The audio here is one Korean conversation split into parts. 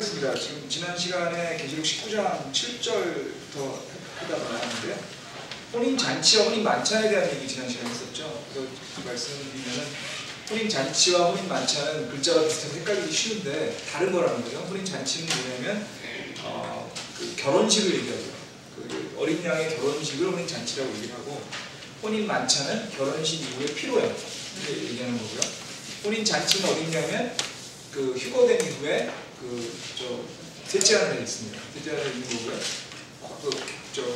지금 지난 시간에 계시록 19장 7절부터 하다가 나왔는데요. 혼인잔치와 혼인만찬에 대한 얘기 지난 시간에 했었죠. 그래서 그 말씀드리면은 혼인잔치와 혼인만찬은 글자가 비슷해서 헷갈리기 쉬운데 다른 거라는 거예요. 혼인잔치는 뭐냐면 그 결혼식을 얘기하고요. 그 어린 양의 결혼식을 혼인잔치라고 얘기를 하고, 혼인만찬은 결혼식 이후의 피로연 얘기하는 거고요. 혼인잔치는 어린 양은 그 휴거된 이후에 셋째 하늘에 있습니다. 셋째 하늘에 있는 거고요.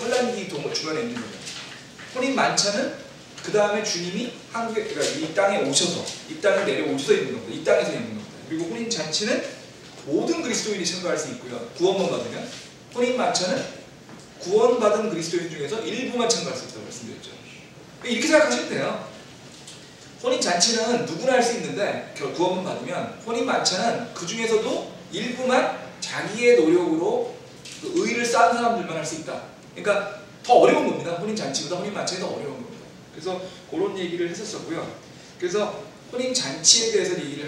혼란기 주변에 있는 거고요. 혼인 만찬은 그 다음에 주님이 한국에, 그러니까 이 땅에 오셔서, 이 땅에 내려오셔서 있는 겁니다. 이 땅에서 있는 겁니다. 그리고 혼인 잔치는 모든 그리스도인이 참가할 수 있고요. 구원만 받으면. 혼인 만찬은 구원받은 그리스도인 중에서 일부만 참가할 수 있다고 말씀드렸죠. 이렇게 생각하시면 돼요. 혼인 잔치는 누구나 할 수 있는데 구원만 받으면, 혼인 만찬은 그 중에서도 일부만 자기의 노력으로 그 의를 쌓은 사람들만 할 수 있다. 그러니까 더 어려운 겁니다. 혼인 잔치보다 혼인 만찬이 더 어려운 겁니다. 그래서 그런 얘기를 했었고요. 그래서 혼인 잔치에 대해서 얘기를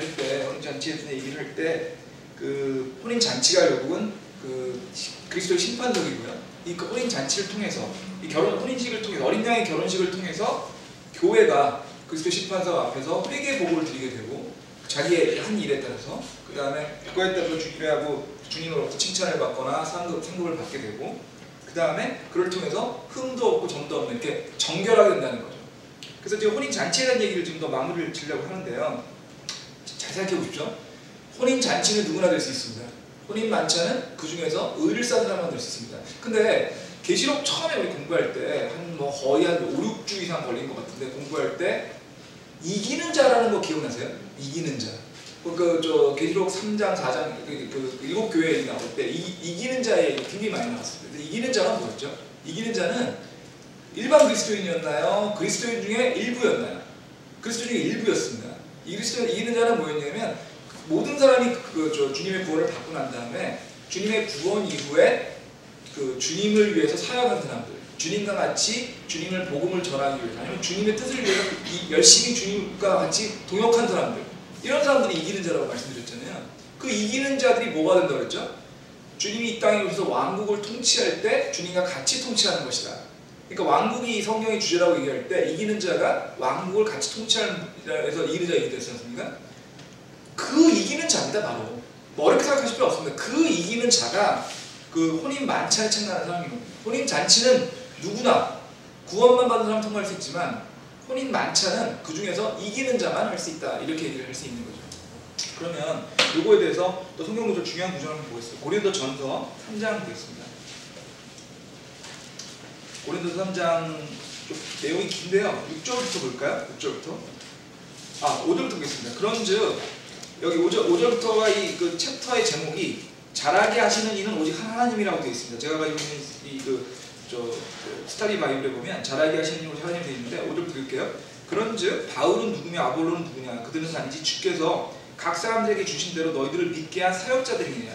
할 때, 그 혼인 잔치가 결국은 그 그리스도의 심판덕이고요. 이 혼인 잔치를 통해서, 이 혼인식을 통해서, 어린 양의 결혼식을 통해서 교회가 그리스도 심판석 앞에서 회개 보고를 드리게 되고, 자기의 한 일에 따라서, 그 다음에 그거에 따라서 주님으로부터 칭찬을 받거나 상급을 받게 되고, 그 다음에 그걸 통해서 흠도 없고 점도 없는, 이렇게 정결하게 된다는 거죠. 그래서 지금 혼인 잔치에 대한 얘기를 좀 더 마무리를 지으려고 하는데요. 잘 생각해 보십시오. 혼인 잔치는 누구나 될 수 있습니다. 혼인 만찬은 그 중에서 의를 쌓은 사람만 될 수 있습니다. 근데 계시록 처음에 우리 공부할 때 거의 한 5, 6주 이상 걸린 것 같은데, 공부할 때 이기는 자라는 거 기억나세요? 이기는 자. 계시록 3장, 4장, 그 7교회에 나올 때 이기는 자의 얘기 굉장히 많이 나왔습니다. 근데 이기는 자는 뭐였죠? 이기는 자는 일반 그리스도인이었나요? 그리스도인 중에 일부였나요? 그리스도인 중에 일부였습니다. 이기는 자는 뭐였냐면, 모든 사람이 주님의 구원을 받고 난 다음에 주님의 구원 이후에 그 주님을 위해서 사역한 사람들, 주님과 같이 주님을 복음을 전하기 위해서, 아니면 주님의 뜻을 위해서 열심히 주님과 같이 동역한 사람들, 이런 사람들이 이기는 자라고 말씀드렸잖아요. 그 이기는 자들이 뭐가 된다고 그랬죠? 주님이 이 땅에 오셔서 왕국을 통치할 때 주님과 같이 통치하는 것이다. 그러니까 왕국이 성경의 주제라고 얘기할 때 이기는 자가 왕국을 같이 통치하는 자에서 이기는 자가 얘기됐지 않습니까? 그 이기는 자입니다. 바로 어렵게 생각하실 필요 없습니다. 그 이기는 자가 그 혼인 만찬에 참가하는 사람인 겁니다. 혼인 잔치는 누구나 구원만 받은 사람 통과할 수 있지만, 혼인 만찬은 그 중에서 이기는 자만 할 수 있다. 이렇게 얘기를 할 수 있는 거죠. 그러면 요거에 대해서 또 성경 구절, 중요한 구절 한번 보겠습니다. 고린도전서 3장 보겠습니다. 고린도서 3장 좀 내용이 긴데요. 6절부터 볼까요? 6절부터. 5절부터 보겠습니다. 그런즉 여기 5절부터가 이 그 챕터의 제목이 잘하게 하시는 이는 오직 하나님이라고 되어 있습니다. 제가 가지고 있는 스타디 바이블에 보면 잘하게 하시는 이는 오직 하나님 되어 있는데, 5절부터 읽을게요. 그런즉 바울은 누구며 아볼로는 누구냐? 그들은 단지 주께서 각 사람들에게 주신 대로 너희들을 믿게 한 사역자들이냐?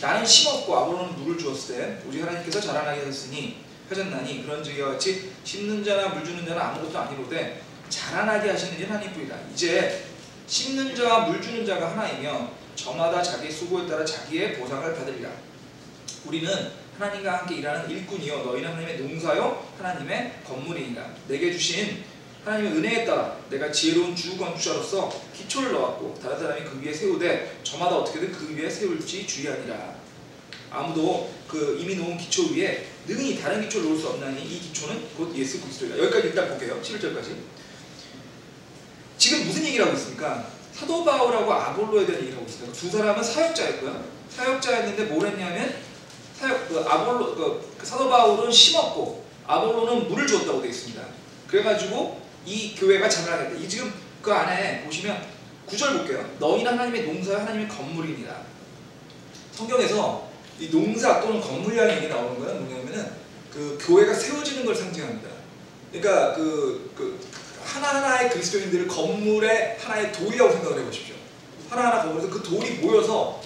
나는 심었고 아볼로는 물을 주었을 때 오직 하나님께서 자라나게 하셨나니 그런즉 이와 같이 심는 자나 물 주는 자는 아무것도 아니로되 자라나게 하시는 이는 하나님뿐이라. 이제 심는 자와 물 주는 자가 하나이며 저마다 자기의 수고에 따라 자기의 보상을 받으리라. 우리는 하나님과 함께 일하는 일꾼이요 너희는 하나님의 농사요 하나님의 건물이니라. 내게 주신 하나님의 은혜에 따라 내가 지혜로운 주건축자로서 기초를 넣었고, 다른 사람이 그 위에 세우되 저마다 어떻게든 그 위에 세울지 주의하니라. 아무도 그 이미 놓은 기초 위에 능히 다른 기초를 놓을 수 없나니 이 기초는 곧 예수 그리스도이다. 여기까지 일단 볼게요. 11절까지. 지금 무슨 얘기를 하고 있습니까? 사도 바울하고 아볼로에 대한 얘기를 하고 있습니다. 두 사람은 사역자였고요. 사역자였는데 뭘 했냐면, 사도 바울은 심었고 아볼로는 물을 주었다고 되어 있습니다. 그래가지고 이 교회가 자라나겠다. 이 지금 그 안에 보시면 9절 볼게요. 너희는 하나님의 농사요 하나님의 건물이니라. 성경에서 이 농사 또는 건물이라는 얘기 나오는 거는 뭐냐면은 그 교회가 세워지는 걸 상징합니다. 그러니까 하나하나의 그리스도인들을 건물의 하나의 돌이라고 생각을 해보십시오. 하나하나 건물에서 그 돌이 모여서,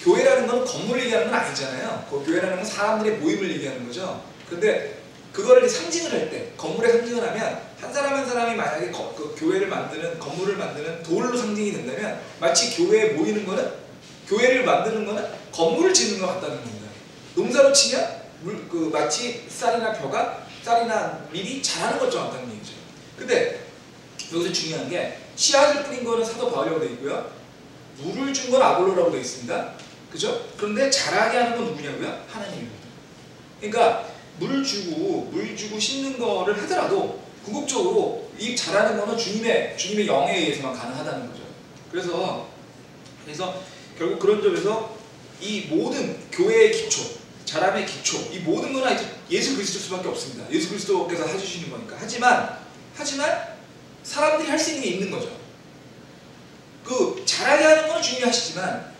교회라는 건 건물을 얘기하는 건 아니잖아요. 그 교회라는 건 사람들의 모임을 얘기하는 거죠. 근데 그거를 상징을 할 때, 건물에 상징을 하면 한 사람 한 사람이 만약에 그 교회를 만드는, 건물을 만드는 돌로 상징이 된다면, 마치 교회에 모이는 거는, 교회를 만드는 거는 건물을 짓는 것 같다는 겁니다. 농사로 치면 마치 쌀이나 벼가 쌀이나 밀이 자라는 것처럼 같다는 얘기죠. 근데 여기서 중요한 게 씨앗을 뿌린 거는 사도 바울이라고 되어 있고요. 물을 준 건 아볼로라고 되어 있습니다. 그죠? 그런데 자라게 하는 건 누구냐고요? 하나님입니다. 그러니까 물 주고 심는 거를 하더라도 궁극적으로 이 자라는 거는 주님의 영에 의해서만 가능하다는 거죠. 그래서 결국 그런 점에서 이 모든 교회의 기초, 자람의 기초, 이 모든 거는 예수 그리스도 수밖에 없습니다. 예수 그리스도께서 해주시는 거니까. 하지만 사람들이 할 수 있는 게 있는 거죠. 그 자라게 하는 건 주님이 하시지만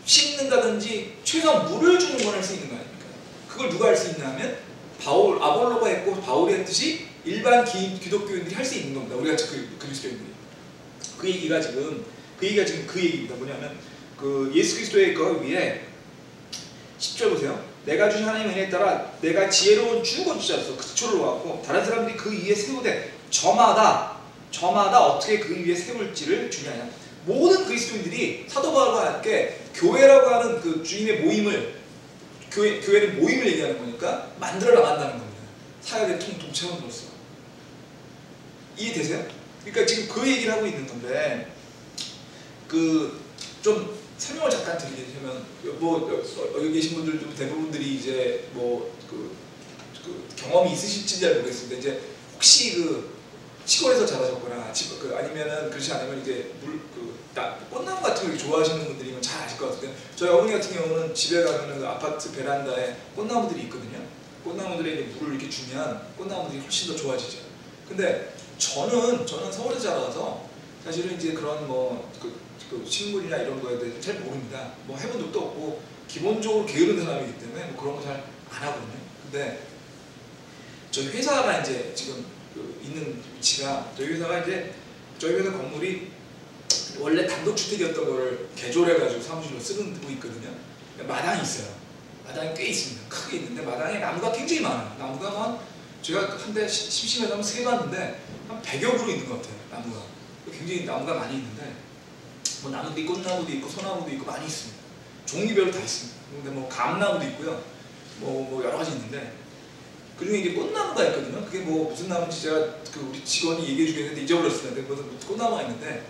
심는다든지 최소한 물을 주는 건 할 수 있는 거 아닙니까? 그걸 누가 할 수 있냐 하면 아볼로가 했고 바울이 했듯이 일반 기독교인들이 할 수 있는 겁니다. 우리가 그리스도인들이. 그 얘기가 지금 그 얘기입니다. 뭐냐면 그 예수 그리스도의 그 위에 10절 보세요. 내가 주신 하나님의 은혜에 따라 내가 지혜로운 주고 주셨어. 그 기초를 놓았고 다른 사람들이 그 위에 세우되 저마다 어떻게 그 위에 세울지를 주냐냐. 모든 그리스도인들이 사도 바울과 함께 교회라고 하는 그 주님의 모임을 교회는 모임을 얘기하는 거니까 만들어 나간다는 겁니다. 사역의 동체원으로서. 이해되세요? 그러니까 지금 그 얘기를 하고 있는 건데 좀 설명을 잠깐 드리자면 여기 계신 분들도 대부분들이 이제 경험이 있으실지 잘 모르겠습니다. 이제 혹시 시골에서 자라셨거나 아니면은 그렇지 않으면 이제 꽃나무 같은 거 좋아하시는 분들이면 잘 아실 것 같은데 저희 어머니 같은 경우는 집에 가면은 그 아파트 베란다에 꽃나무들이 있거든요. 꽃나무들에 이제 물을 이렇게 주면 꽃나무들이 훨씬 더 좋아지죠. 근데 저는 서울에서 자라서 사실은 이제 그런 식물이나 이런 거에 대해서 잘 모릅니다. 해본 적도 없고 기본적으로 게으른 사람이기 때문에 그런 거 잘 안 하거든요. 근데 저희 회사가 이제 지금 있는 위치가 저희 회사 건물이 원래 단독주택이었던 거를 개조해가지고 사무실로 쓰고 있거든요. 마당이 있어요. 마당이 꽤 있습니다. 크게 있는데 마당에 나무가 굉장히 많아요. 나무가 제가 한때 심심해서 한번 세봤는데 한 100여 그루 있는 것 같아요. 나무가 굉장히 나무가 많이 있는데 나무도 꽃나무도 있고 소나무도 있고 많이 있습니다. 종류별로 다 있습니다. 근데 감나무도 있고요. 여러 가지 있는데 그중에 이게 꽃나무가 있거든요. 그게 무슨 나무인지 제가 우리 직원이 얘기해 주겠는데 잊어버렸어요. 근데 무슨 꽃나무가 있는데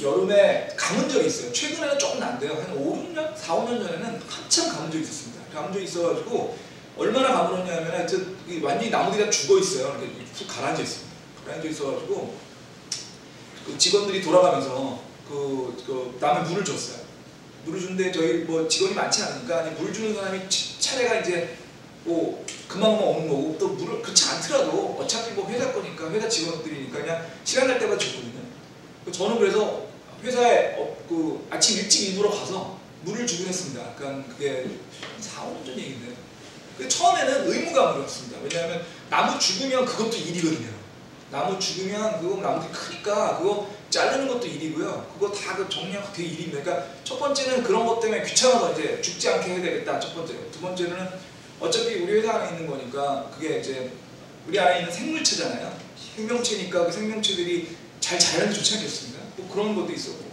여름에 감은 적이 있어요. 최근에는 조금 난데요. 한 5년, 4, 5년 전에는 한참 감은 적이 있었습니다. 감은 적이 있어가지고 얼마나 감으셨냐면 하여튼 완전히 나무들이 다 죽어 있어요. 이렇게 푹 가라앉아 있습니다. 가라앉아 있어가지고 직원들이 돌아가면서 남의 물을 줬어요. 물을 주는데 저희 직원이 많지 않으니까 물 주는 사람이 차례가 이제 그만 오는 거고 또 물을 그렇지 않더라도 어차피 회사 거니까 회사 직원들이니까 그냥 시간 날 때마다 줬거든요. 저는 그래서 회사에 아침 일찍 일부러 가서 물을 주긴 했습니다. 그러니까 그게 4, 5년 전 얘기인데 처음에는 의무감으로 했습니다. 왜냐하면 나무 죽으면 그것도 일이거든요. 나무 죽으면 나무들이 크니까 그거 자르는 것도 일이고요. 그거 다 정리하고 되게 일입니다. 그러니까 첫 번째는 그런 것 때문에 귀찮아서 이제 죽지 않게 해야 되겠다. 첫 번째. 두 번째는 어차피 우리 회사 안에 있는 거니까 그게 이제 우리 안에 있는 생물체잖아요. 생명체니까 그 생명체들이 잘 자라는 게 좋지 않겠습니까? 그런 것도 있었고.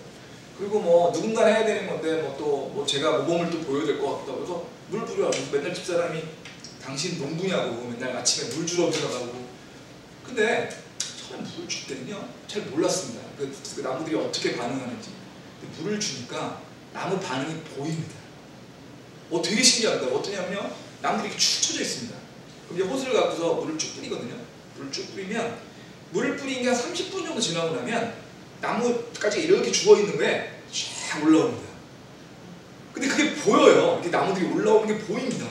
그리고 누군가 해야 되는 건데 또 제가 모범을 또 보여야 될 것 같다고 해서 물 뿌려가지고 맨날 집사람이 당신 농부냐고 맨날 아침에 물 주러 들어가고. 근데 처음에 물을 줄 때는요 잘 몰랐습니다. 그 나무들이 어떻게 반응하는지. 근데 물을 주니까 나무 반응이 보입니다. 되게 신기합니다. 어떠냐면요 나무들이 이렇게 축 처져 있습니다. 그럼 이제 호스를 갖고서 물을 쭉 뿌리거든요. 물을 쭉 뿌리면 물을 뿌린 게 한 30분 정도 지나고 나면 나무까지 이렇게 죽어 있는 거에 쫙 올라옵니다. 근데 그게 보여요. 이렇게 나무들이 올라오는 게 보입니다.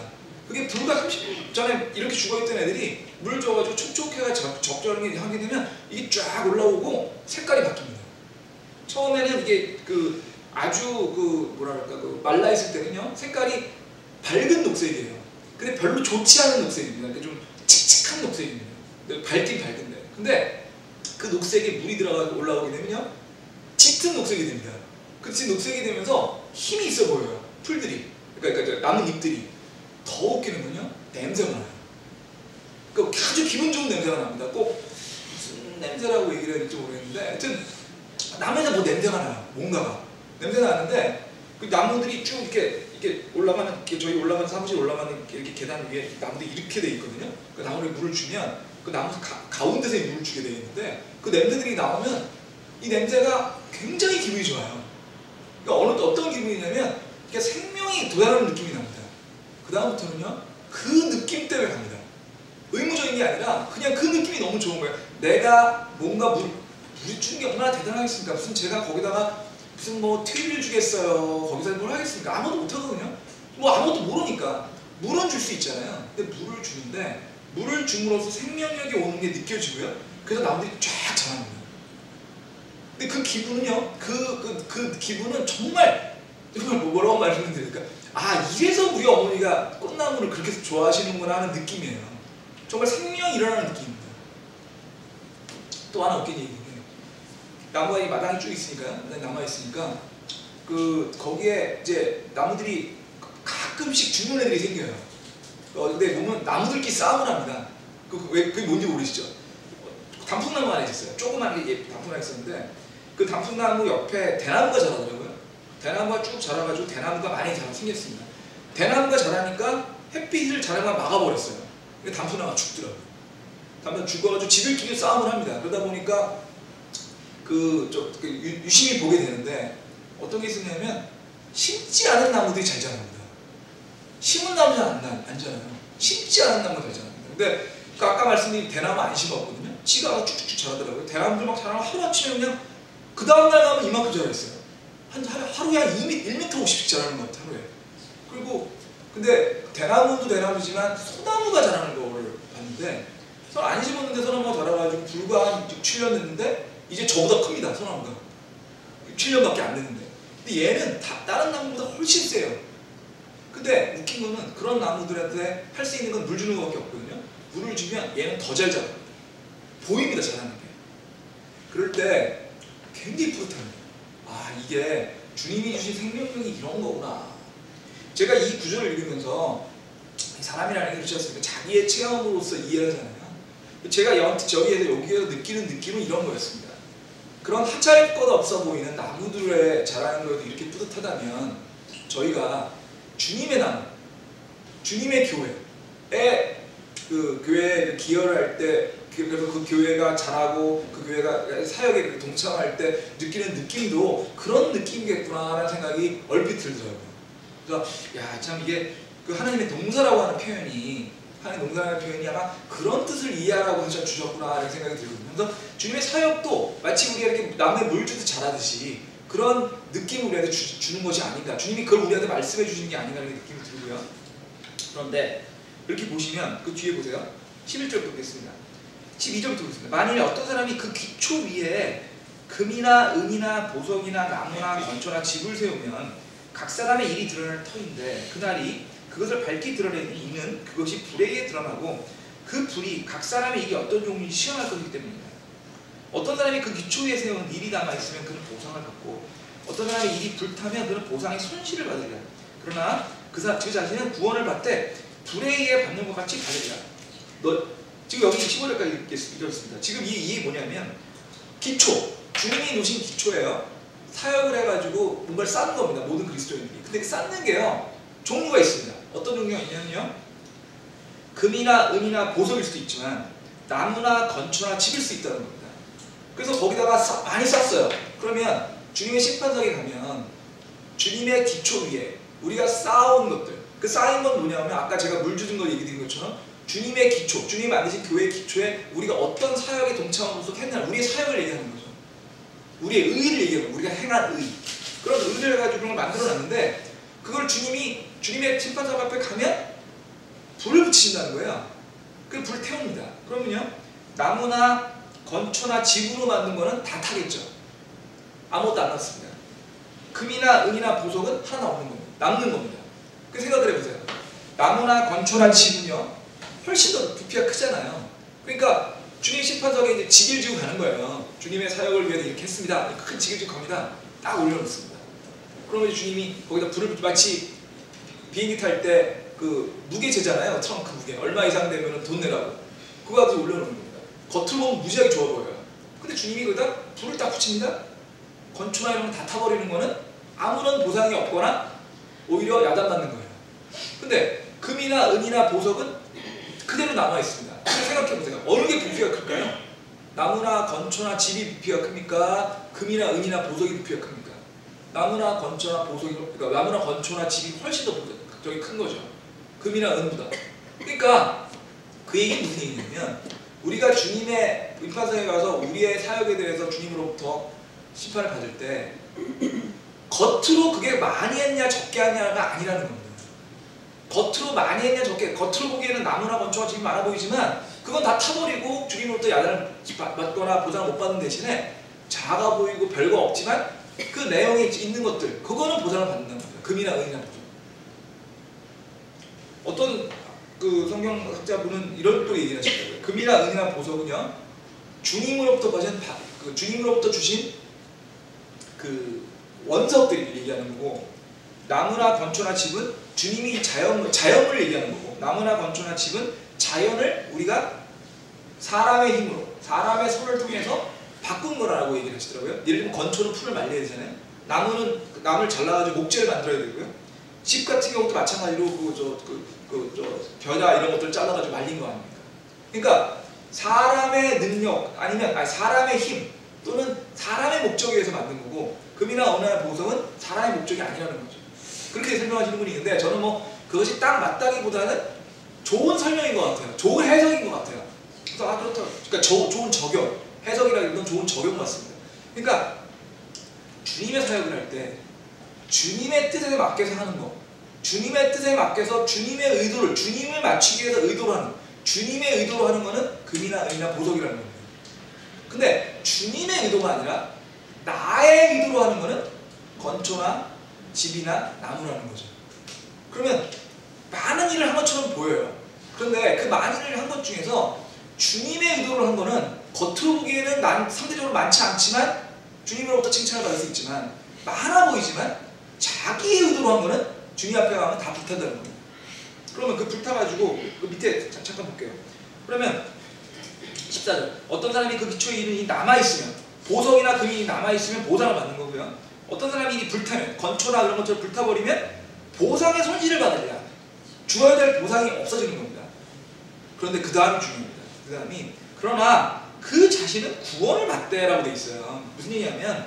그게 불과 30분 전에 이렇게 죽어있던 애들이 물 줘가지고 촉촉해가 적절하게 하게 되면 이게 쫙 올라오고 색깔이 바뀝니다. 처음에는 이게 아주 말라있을 때는요 색깔이 밝은 녹색이에요. 근데 별로 좋지 않은 녹색입니다. 그러니까 좀 칙칙한 녹색입니다. 밝긴 밝은데. 근데 그 녹색에 물이 들어가서 올라오게 되면요 짙은 녹색이 됩니다. 그 짙은 녹색이 되면서 힘이 있어 보여요. 풀들이. 그러니까 나뭇잎들이. 더 웃기는 건요 냄새가 나요. 그러니까 아주 기분 좋은 냄새가 납니다. 꼭 무슨 냄새라고 얘기를 해야 될지 모르겠는데 하여튼 남에서 냄새가 나요. 뭔가가. 냄새 나는데 그 나무들이 쭉 이렇게 올라가는, 이렇게 저희 올라가는 사무실 올라가는 이렇게 계단 위에 나무들이 이렇게 돼 있거든요. 그 나무에 물을 주면 그 나무 가운데서 물을 주게 돼 있는데 그 냄새들이 나오면 이 냄새가 굉장히 기분이 좋아요. 그러니까 어떤 기분이냐면 이게 생명이 도달하는 느낌이 납니다. 그 다음부터는요, 그 느낌 때문에 갑니다. 의무적인 게 아니라 그냥 그 느낌이 너무 좋은 거예요. 내가 뭔가 물이 주는 게 얼마나 대단하겠습니까? 무슨 제가 거기다가 무슨 뭐 트위를 주겠어요. 거기서 뭘 하겠습니까? 아무도 못하거든요. 뭐 아무것도 모르니까. 물은 줄 수 있잖아요. 근데 물을 주는데 물을 줌으로써 생명력이 오는 게 느껴지고요. 그래서 나무들이 쫙 자랍니다. 근데 그 기분은요, 그 기분은 정말 뭐라고 말씀드릴까? 아, 이래서 우리 어머니가 꽃나무를 그렇게 좋아하시는구나 하는 느낌이에요. 정말 생명이 일어나는 느낌입니다. 또 하나 웃긴 얘기는, 나무가 이 마당이 쭉 있으니까요. 남아있으니까, 거기에 이제 나무들이 가끔씩 죽는 애들이 생겨요. 근데 보면 나무들끼리 싸움을 합니다. 그게 뭔지 모르시죠? 단풍나무 하나 있었어요. 조그만 단풍나무 있었는데, 그 단풍나무 옆에 대나무가 자라더라고요. 대나무가 쭉 자라가지고 대나무가 많이 생겼습니다. 대나무가 자라니까 햇빛을 자라가 막아버렸어요. 근데 단풍나무가 죽더라고요. 단풍나무가 죽어가지고 지들끼리 싸움을 합니다. 그러다 보니까 유심히 보게 되는데 어떤 게 있었냐면 심지 않은 나무들이 잘 자랍니다. 심은 나무 잘 안 자라요. 심지 않은 나무가 잘 자랍니다. 근데 아까 말씀드린 대나무 안 심었거든요. 지가 쭉쭉쭉 자라더라고요. 대나무들 막 자라면 하루아침에 그냥 그 다음날 가면 이만큼 자라있어요. 하루에 한 1m50씩 자라는 것 같아요. 하루에. 그리고 근데 대나무도 대나무지만 소나무가 자라는 거를 봤는데 안 심었는데 소나무가 자라가지고 불과 한 6, 7년 됐는데 이제 저보다 큽니다. 소나무가 6, 7년밖에 안 됐는데. 근데 얘는 다른 나무보다 훨씬 세요. 근데 웃긴 거는 그런 나무들한테 할 수 있는 건 물 주는 것밖에 없거든요. 물을 주면 얘는 더 잘 자라요. 보입니다, 자라는 게. 그럴 때 굉장히 뿌듯합니다. 아, 이게 주님이 주신 생명력이 이런 거구나. 제가 이 구절을 읽으면서 사람이라는 게 그렇지 않습니까? 자기의 체험으로서 이해하잖아요. 제가 여기에서 느끼는 느낌은 이런 거였습니다. 그런 하찮을 것 없어 보이는 나무들의 자라는 것도 이렇게 뿌듯하다면 저희가 주님의 나무, 주님의 교회에 교회에 기여를 할 때 그래서 그 교회가 자라고 그 교회가 사역에 동참할 때 느끼는 느낌도 그런 느낌이겠구나라는 생각이 얼핏 들더라고요. 그래서 야, 참 이게 하나님의 동사라고 하는 표현이 아마 그런 뜻을 이해하라고 주셨구나라는 생각이 들거든요. 그래서 주님의 사역도 마치 우리가 이렇게 나무에 물 주듯 자라듯이 그런 느낌을 우리한테 주는 것이 아닌가. 주님이 그걸 우리한테 말씀해 주시는 게 아닌가 라는 느낌이 들고요. 그런데 이렇게 보시면 그 뒤에 보세요. 11절 보겠습니다. 12절부터 보겠습니다. 만일 어떤 사람이 그 기초 위에 금이나 은이나 보석이나 나무나 건초나 집을 세우면 각 사람의 일이 드러날 터인데 그날이 그것을 밝히 드러내는 이는 그것이 불에 의해 드러나고 그 불이 각 사람의 일이 어떤 종류인지 시험할 것이기 때문입니다. 어떤 사람이 그 기초 위에 세운 일이 남아있으면 그는 보상을 받고 어떤 사람의 일이 불타면 그는 보상의 손실을 받으리라. 그러나 그 자신은 구원을 받되 불에 의해 받는 것 같이 받으리라. 지금 여기 15절까지 읽었습니다. 지금 이게 뭐냐면 기초, 주님이 놓으신 기초예요. 사역을 해가지고 뭔가를 쌓는 겁니다. 모든 그리스도인들이. 근데 쌓는 게요 종류가 있습니다. 어떤 종류가 있냐면요, 금이나 은이나 보석일 수도 있지만 나무나 건초나 집일 수 있다는 겁니다. 그래서 거기다가 많이 쌌어요. 그러면 주님의 심판석에 가면 주님의 기초 위에 우리가 쌓아온 것들, 그 쌓인 건 뭐냐면 아까 제가 물 주는 거 얘기 드린 것처럼 주님의 기초, 주님이 만드신 교회의 기초에 우리가 어떤 사역에 동참으로서 했나, 우리의 사역을 얘기하는 거죠. 우리의 의의를 얘기하는 거예요. 우리가 행한 의. 그런 의의를 가지고 그런 걸 만들어 놨는데 그걸 주님이 주님의 심판석 앞에 가면 불을 붙이신다는 거예요. 그 불 태웁니다. 그러면요, 나무나 건초나 집으로 만든 거는 다 타겠죠. 아무것도 안 남습니다. 금이나 은이나 보석은 하나 없는 겁니다. 남는 겁니다. 그 생각을 해보세요. 나무나 건초나 집은요 훨씬 더 부피가 크잖아요. 그러니까 주님 심판석에 이제 직을 지고 가는 거예요. 주님의 사역을 위해서 이렇게 했습니다. 큰 직을 지고 갑니다. 딱 올려놓습니다. 그러면 주님이 거기다 불을 마치 비행기 탈 때 그 무게재잖아요. 트렁크 무게. 얼마 이상 되면 돈 내라고. 그거 가지고 올려놓는 겁니다. 겉으로 보면 무지하게 좋아 보여요. 근데 주님이 거기다 불을 딱 붙입니다. 건초나 이런 거 다 타버리는 거는 아무런 보상이 없거나 오히려 야단받는 거예요. 근데 금이나 은이나 보석은 그대로 남아 있습니다. 생각해 보세요. 어느 게 부피가 클까요? 나무나 건초나 집이 부피가 큽니까? 금이나 은이나 보석이 부피가 큽니까? 나무나 건초나 보석이, 그러니까 나무나 건초나 집이 훨씬 더 저기 큰 거죠. 금이나 은보다. 그러니까 그 얘기는 무슨 얘기냐면, 우리가 주님의 심판석에 가서 우리의 사역에 대해서 주님으로부터 심판을 받을 때 겉으로 그게 많이 했냐 적게 했냐가 아니라는 겁니다. 겉으로 많이 했냐 적게, 겉으로 보기에는 나무나 건초가 집이 많아 보이지만 그건 다 타버리고 주님으로부터 야단을 받거나 보상을 못 받는 대신에 작아 보이고 별거 없지만 그 내용에 있는 것들, 그거는 보상을 받는다는 겁니다. 금이나 은이나 보석. 어떤 그 성경학자분은 이런 또 얘기를 하시더라고요. 금이나 은이나 보석은요, 주님으로부터 주신 그 원석들을 얘기하는 거고, 나무나 건초나 집은 주님이 자연을 얘기하는 거고, 나무나 건초나 집은 자연을 우리가 사람의 힘으로, 사람의 손을 통해서 바꾼 거라고 얘기를 하시더라고요. 예를 들면 건초는 풀을 말려야 되잖아요. 나무는 나무를 잘라가지고 목재를 만들어야 되고요. 집 같은 경우도 마찬가지로 벼나 이런 것들을 잘라가지고 말린 거 아닙니까? 그러니까 사람의 능력 아니면 사람의 힘 또는 사람의 목적에 의해서 만든 거고, 금이나 은이나 보석은 사람의 목적이 아니라는 거죠. 그렇게 설명하시는 분이 있는데, 저는 뭐 그것이 딱 맞다기보다는 좋은 설명인 것 같아요. 좋은 해석인 것 같아요. 그래서 그렇다. 그러니까 좋은 적용, 해석이라기보다는 좋은 적용 같습니다. 그러니까 주님의 사역을 할 때 주님의 뜻에 맞게서 하는 거, 주님의 뜻에 맞게서 주님의 의도를, 주님을 맞추기 위해서 의도로 하는, 주님의 의도로 하는 거는 금이나 은이나 보석이라는 겁니다. 근데 주님의 의도가 아니라 나의 의도로 하는 거는 건초나 집이나 나무라는 거죠. 그러면 많은 일을 한 것처럼 보여요. 그런데 그 많은 일을 한 것 중에서 주님의 의도로 한 거는 겉으로 보기에는 난 상대적으로 많지 않지만 주님으로부터 칭찬을 받을 수 있지만, 많아 보이지만 자기의 의도로 한 거는 주님 앞에 가면 다 불탄다는 겁니다. 그러면 그 불타가지고 그 밑에 잠깐 볼게요. 그러면 14절, 어떤 사람이 그 기초에 이름이 남아있으면, 보석이나 금이 남아있으면 보상을 받는 거고요. 어떤 사람이 이 불타면, 건초나 이런 것처럼 불타버리면 보상의 손실을 받으리라. 주어야 될 보상이 없어지는 겁니다. 그런데 그 다음이 중요합니다. 그 다음이, 그러나 그 자신은 구원을 받대라고 돼 있어요. 무슨 얘기냐면,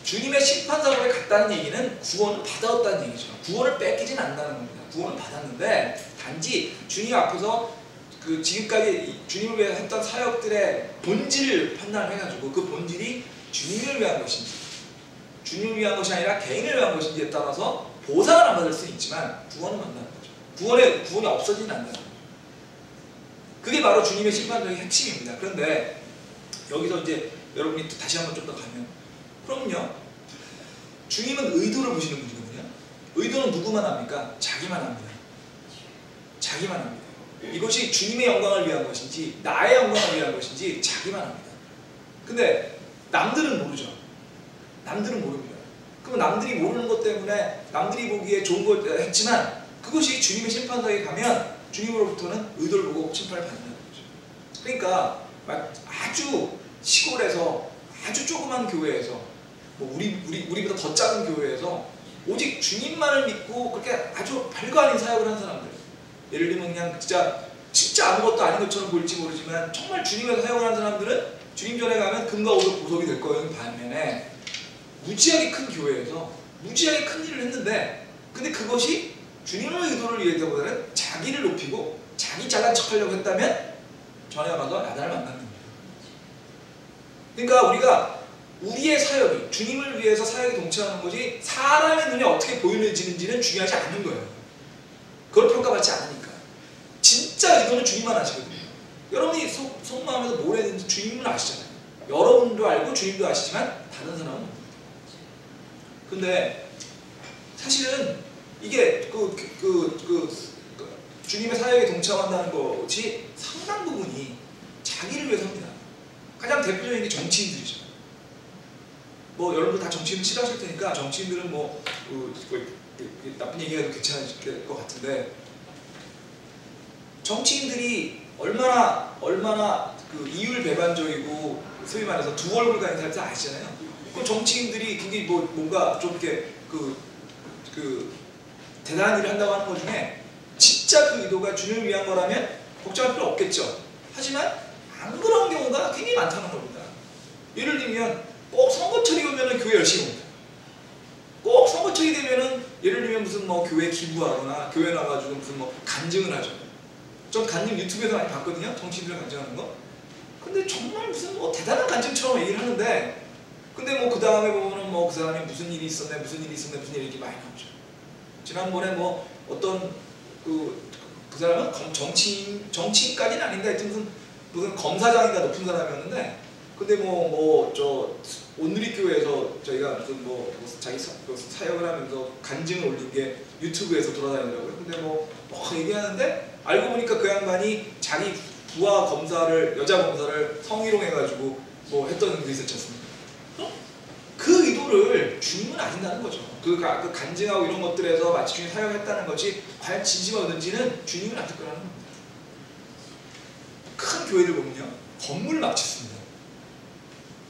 주님의 심판사고에 갔다는 얘기는 구원을 받았다는 얘기죠. 구원을 뺏기진 않는다는 겁니다. 구원을 받았는데 단지 주님 앞에서 그 지금까지 주님을 위해 했던 사역들의 본질을 판단을 해가지고 그 본질이 주님을 위한 것인지, 주님을 위한 것이 아니라 개인을 위한 것인지에 따라서 보상을 안 받을 수는 있지만 구원을 받는다는 거죠. 구원이 없어지진 않는다는 거죠. 그게 바로 주님의 심판적인 핵심입니다. 그런데 여기서 이제 여러분이 다시 한번 좀 더 가면, 그럼요, 주님은 의도를 보시는 분이거든요. 의도는 누구만 합니까? 자기만 합니다. 자기만 합니다. 이것이 주님의 영광을 위한 것인지 나의 영광을 위한 것인지 자기만 합니다. 근데 남들은 모르죠. 남들은 모릅니다. 그럼 남들이 모르는 것 때문에 남들이 보기에 좋은 걸 했지만, 그것이 주님의 심판대에 가면 주님으로부터는 의도를 보고 심판을 받는다는 거죠. 그러니까 아주 시골에서 아주 조그만 교회에서, 뭐 우리보다 더 작은 교회에서 오직 주님만을 믿고 그렇게 아주 별거 아닌 사역을 한 사람들, 예를 들면 그냥 진짜 아무것도 아닌 것처럼 보일지 모르지만 정말 주님의 사역을 한 사람들은 주님 전에 가면 금과 보석이 될 거예요. 반면에 무지하게 큰 교회에서 무지하게 큰 일을 했는데, 근데 그것이 주님의 의도를 위해서보다는 자기를 높이고 자기 잘난 척하려고 했다면 전에 가서 야단을 만나는 겁니다. 그러니까 우리가 우리의 사역이 주님을 위해서 사역에 동참하는 것이 사람의 눈에 어떻게 보이는지는 중요하지 않은 거예요. 그걸 평가받지 않으니까. 진짜 의도는 주님만 아시거든요. 여러분이 속마음에서 뭘 했는지 주님은 아시잖아요. 여러분도 알고 주님도 아시지만 다른 사람은 모릅니다. 근데 사실은 이게 주님의 사역에 동참한다는 것이 상당 부분이 자기를 위해서 합니다. 가장 대표적인 게 정치인들이죠. 뭐 여러분들 다 정치인 싫어하실 테니까 정치인들은 나쁜 얘기해도 괜찮을 것 같은데, 정치인들이 얼마나 그 이율배반적이고 소위 말해서 두 얼굴 가진 사람들 아시잖아요. 그럼 정치인들이 그게 뭔가 좀 이렇게 대단한 일을 한다고 하는 것 중에 진짜 그 의도가 주님을 위한 거라면 걱정할 필요 없겠죠. 하지만 안 그런 경우가 굉장히 많다는 겁니다. 예를 들면 꼭 선거철이 오면은 교회 열심히 옵니다. 꼭 선거철이 되면은 예를 들면 무슨 뭐 교회 기부하거나 교회 나가지고 무슨 뭐 간증을 하죠. 전 간증 유튜브에서 많이 봤거든요. 정치인들 간증하는 거. 근데 정말 무슨 뭐 대단한 간증처럼 얘기를 하는데, 근데 뭐 그 다음에 보면은 뭐 그 사람이 무슨 일이 있었네, 무슨 일이 있었네, 무슨 일이 이렇게 많이 나오죠. 지난번에 뭐 어떤 그 사람은 정치인까지는 아닌데 하여튼 무슨 검사장인가 높은 사람이었는데, 근데 저 온누리교회에서 저희가 무슨 자기 사역을 하면서 간증을 올린 게 유튜브에서 돌아다니더라고요. 근데 얘기하는데 알고 보니까 그 양반이 자기 부하 검사를, 여자 검사를 성희롱해가지고 했던 게 있었지 않습니까? 그 의도를 주님은 아신다는 거죠. 그 간증하고 이런 것들에서 마치 주님 사역했다는 것이 과연 진심이었는지는 주님은 안 듣거라는 겁니다. 큰 교회들 보면요, 건물을 막 짓습니다.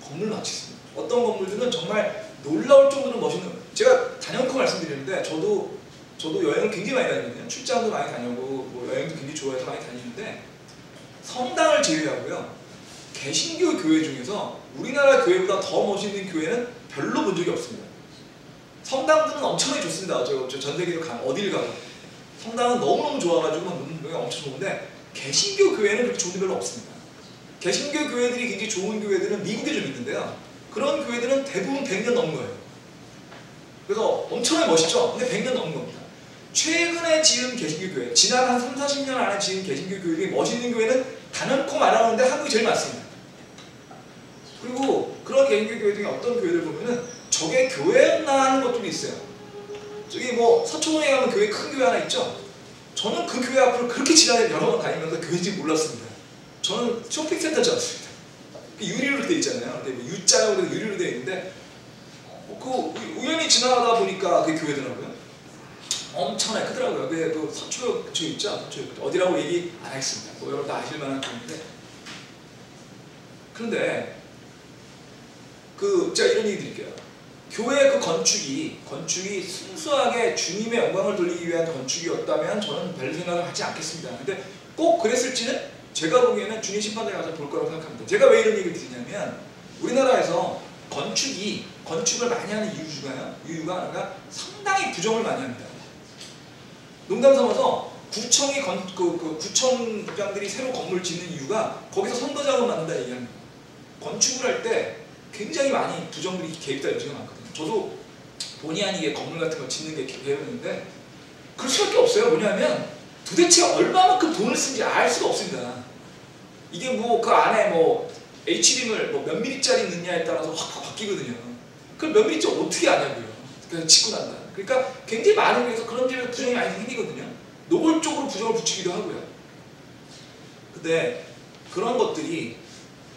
건물을 막 짓습니다. 어떤 건물들은 정말 놀라울 정도로 멋있는, 제가 단연코 말씀드리는데 저도 여행을 굉장히 많이 다니거든요. 출장도 많이 다니고 여행도 굉장히 좋아해서 많이 다니는데, 성당을 제외하고요, 개신교 교회 중에서 우리나라 교회보다 더 멋있는 교회는 별로 본 적이 없습니다. 성당들은 엄청나게 좋습니다. 전 세계로 가면 어딜 가도 성당은 너무너무 좋아가지고 엄청 좋은데, 개신교 교회는 그렇게 좋은 데 별로 없습니다. 개신교 교회들이 굉장히 좋은 교회들은 미국에 좀 있는데요, 그런 교회들은 대부분 100년 넘은 거예요. 그래서 엄청나게 멋있죠? 근데 100년 넘은 겁니다. 최근에 지은 개신교 교회, 지난 한 3, 40년 안에 지은 개신교 교회 중에 멋있는 교회는 단연코 말하는데 한국이 제일 많습니다. 그리고 그런 개신교 교회 중에 어떤 교회를 보면은 저게 교회였나 하는 것들이 있어요. 저기 서초동에 가면 교회 큰 교회 하나 있죠? 저는 그 교회 앞으로 그렇게 지난해 여러 번 다니면서 교회인지 몰랐습니다. 저는 쇼핑센터 줄 알았습니다. 유리로 되어 있잖아요. U자로 유리로 되어 있는데, 우연히 지나가다 보니까 그게 교회더라고요. 엄청나게 크더라고요. 그 서초역 그쪽 있죠? 서초역. 어디라고 얘기 안 하겠습니다. 여러분도 아실 만한 건데. 그런데 제가 이런 얘기 드릴게요. 교회 그 건축이 순수하게 주님의 영광을 돌리기 위한 건축이었다면 저는 별 생각을 하지 않겠습니다. 근데 꼭 그랬을지는 제가 보기에는 주님 심판대에 가서 볼 거라고 생각합니다. 제가 왜 이런 얘기를 드리냐면, 우리나라에서 건축을 많이 하는 이유가 하나가 상당히 부정을 많이 합니다. 농담 삼아서 구청이 구청장들이 새로 건물 짓는 이유가 거기서 선거자금 만든다 얘기합니다. 건축을 할 때 굉장히 많이 부정들이 개입될 여지가 많거든요. 저도 본의 아니게 건물 같은 거 짓는 게 개입했는데 그럴 수밖에 없어요. 뭐냐면 도대체 얼마만큼 돈을 쓰는지 알 수가 없습니다. 이게 그 안에 HDM을 몇 미리짜리 넣느냐에 따라서 확 바뀌거든요. 그럼 몇 미리짜리 어떻게 아냐고요. 그냥 짓고 난다. 그러니까 굉장히 많은 데서 그런 점에서 부정이 많이 생기거든요. 노골적으로 부정을 붙이기도 하고요. 근데 그런 것들이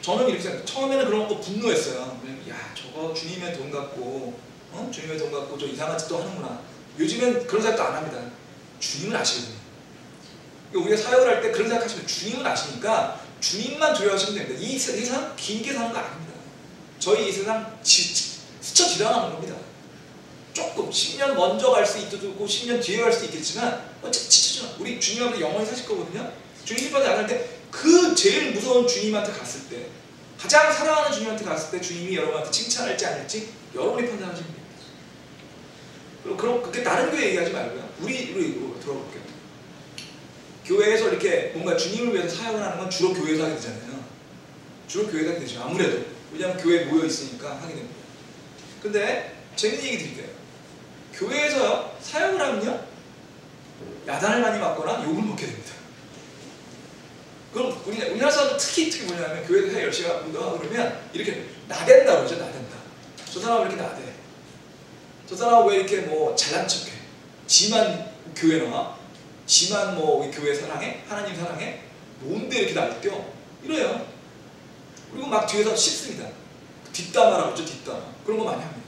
저는 이렇게 생각해요. 처음에는 그런 거 분노했어요. 야, 저거 주님의 돈 갖고 주님의 돈 갖고 저 이상한 짓도 하는구나. 요즘엔 그런 생각도 안 합니다. 주님은 아시거든요. 우리가 사역을 할 때 그런 생각하시면 주님은 아시니까 주님만 조여하시면 됩니다. 이 세상 길게 사는 거 아닙니다. 저희 이 세상 스쳐 지나가는 겁니다. 조금 10년 먼저 갈 수 있고 10년 뒤에 갈 수도 있겠지만 어차피 우리 주님 앞에 영원히 사실 거거든요. 주님 심판대 안 할 때 그 제일 무서운 주님한테 갔을 때, 가장 사랑하는 주님한테 갔을 때 주님이 여러분한테 칭찬할지 아닐지 여러분이 판단하시면 됩니다. 그리고 그게 다른 교회 얘기하지 말고요. 우리로 들어볼게요. 교회에서 이렇게 뭔가 주님을 위해서 사역을 하는 건 주로 교회에서 하게 되잖아요. 주로 교회에서 하게 되죠. 아무래도. 왜냐하면 교회에 모여 있으니까 하게 됩니다. 근데 재밌는 얘기 드릴게요. 교회에서 사역을 하면요, 야단을 많이 맞거나 욕을 먹게 됩니다. 그럼 우리나라 사람들 특히 뭐냐면 교회에서 사역 열심히 운동하고 그러면 이렇게 나댄다 그러죠. 나댄다. 저 사람은 이렇게 나대. 저 사람은 왜 이렇게 잘난 척해. 지만 교회 나와. 지만 교회 사랑해? 하나님 사랑해? 뭔데 이렇게 날뛰어? 이래요. 그리고 막 뒤에서 씹습니다. 뒷담화라고 하죠. 뒷담화. 그런 거 많이 합니다.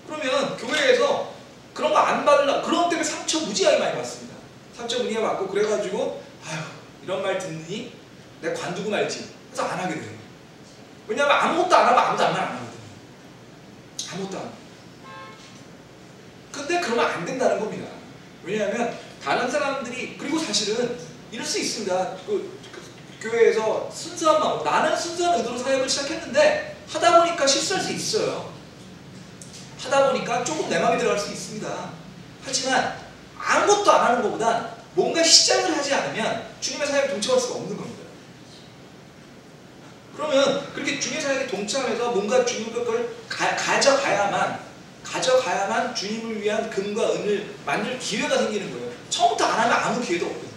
그러면 교회에서 그런 거 안 받으려고, 그런 것 때문에 상처 무지하게 많이 받습니다. 상처 무지하게 받고, 그래가지고 아휴, 이런 말 듣니? 내가 관두고 말지. 그래서 안 하게 돼요. 왜냐하면 아무것도 안 하면 아무도 안 하거든요. 아무것도 안 해요. 근데 그러면 안 된다는 겁니다. 왜냐하면 다른 사람들이, 그리고 사실은 이럴 수 있습니다. 교회에서 순수한 마음, 나는 순수한 의도로 사역을 시작했는데 하다 보니까 실수할 수 있어요. 하다 보니까 조금 내 마음에 들어갈 수 있습니다. 하지만 아무것도 안 하는 것보단 뭔가 시작을 하지 않으면 주님의 사역에 동참할 수가 없는 겁니다. 그러면 그렇게 주님의 사역에 동참해서 뭔가 주님의 걸 가져가야만 주님을 위한 금과 은을 만들 기회가 생기는 거예요. 처음부터 안 하면 아무 기회도 없거든요.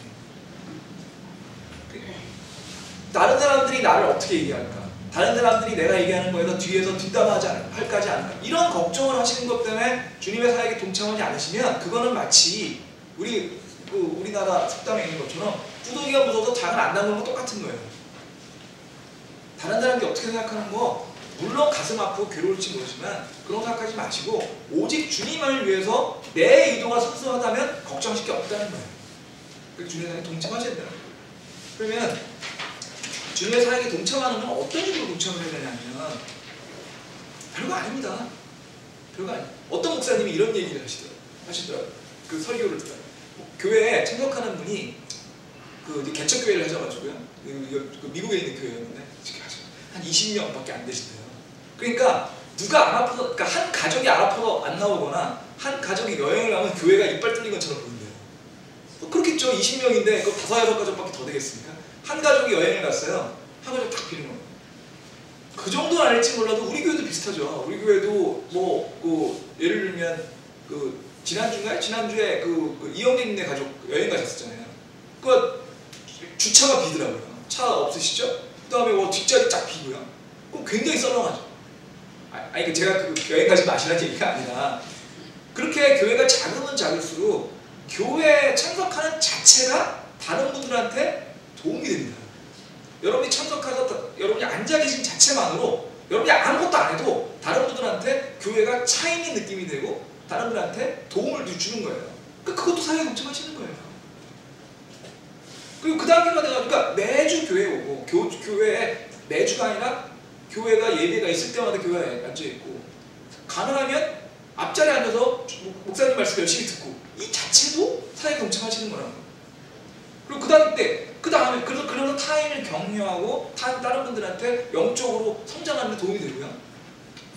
다른 사람들이 나를 어떻게 얘기할까? 다른 사람들이 내가 얘기하는 거에서 뒤에서 뒷담화하지 할까지 않을까? 이런 걱정을 하시는 것 때문에 주님의 사역에 동참하지 않으시면 그거는 마치 우리나라 속담에 있는 것처럼 구더기가 묻어서 장을 안 담그는 거 똑같은 거예요. 다른 사람들이 어떻게 생각하는 거 물론 가슴 아프고 괴로울지 모르지만 그런 생각하지 마시고 오직 주님을 위해서 내 의도가 순수하다면 걱정하실 게 없다는 거예요. 그래서 주님의 사역에 동참하셔야 된다는 거예요. 그러면 주님의 사역에 동참하는 건 어떤 식으로 동참을 해야 되냐면 별거 아닙니다. 별거 아니에요. 어떤 목사님이 이런 얘기를 하시더라고요. 그 설교를 듣다가 교회에 참석하는 분이 개척교회를 하셔가지고요. 미국에 있는 교회였는데 한 20명밖에 안 되신대요. 그러니까 누가 안 아파서, 그러니까 한 가족이 안 아파서 안 나오거나 한 가족이 여행을 가면 교회가 이빨 뚫린 것처럼 보인대요. 그렇겠죠. 20명인데 그 5-6가족밖에 더 되겠습니까? 한 가족이 여행을 갔어요. 한 가족 딱 비는 거예요. 그 정도는 아닐지 몰라도 우리 교회도 비슷하죠. 우리 교회도 예를 들면 지난주에 이영진네 가족 여행 가셨었잖아요. 주차가 비더라고요. 차 없으시죠? 그 다음에 뒷자리 쫙 비고요. 그럼 굉장히 썰렁하죠. 아니 제가 여행 가지 마시라는 얘기가 아니라 그렇게 교회가 작으면 작을수록 교회에 참석하는 자체가 다른 분들한테 도움이 됩니다. 여러분이 참석해서 여러분이 앉아 계신 자체만으로 여러분이 아무것도 안 해도 다른 분들한테 교회가 차 있는 느낌이 되고 다른 분들한테 도움을 주는 거예요. 그것도 사회에 동참하시는 거예요. 그리고 그 단계가 돼가니까 매주 교회에 오고 교회에 매주가 아니라 교회가 예배가 있을 때마다 교회에 앉아있고 가능하면 앞자리에 앉아서 목사님 말씀 열심히 듣고 이 자체도 사회에 동참하시는 거라는 거예요. 그리고 그 다음에 그래서 타인을 격려하고 다른 분들한테 영적으로 성장하는 데 도움이 되고요.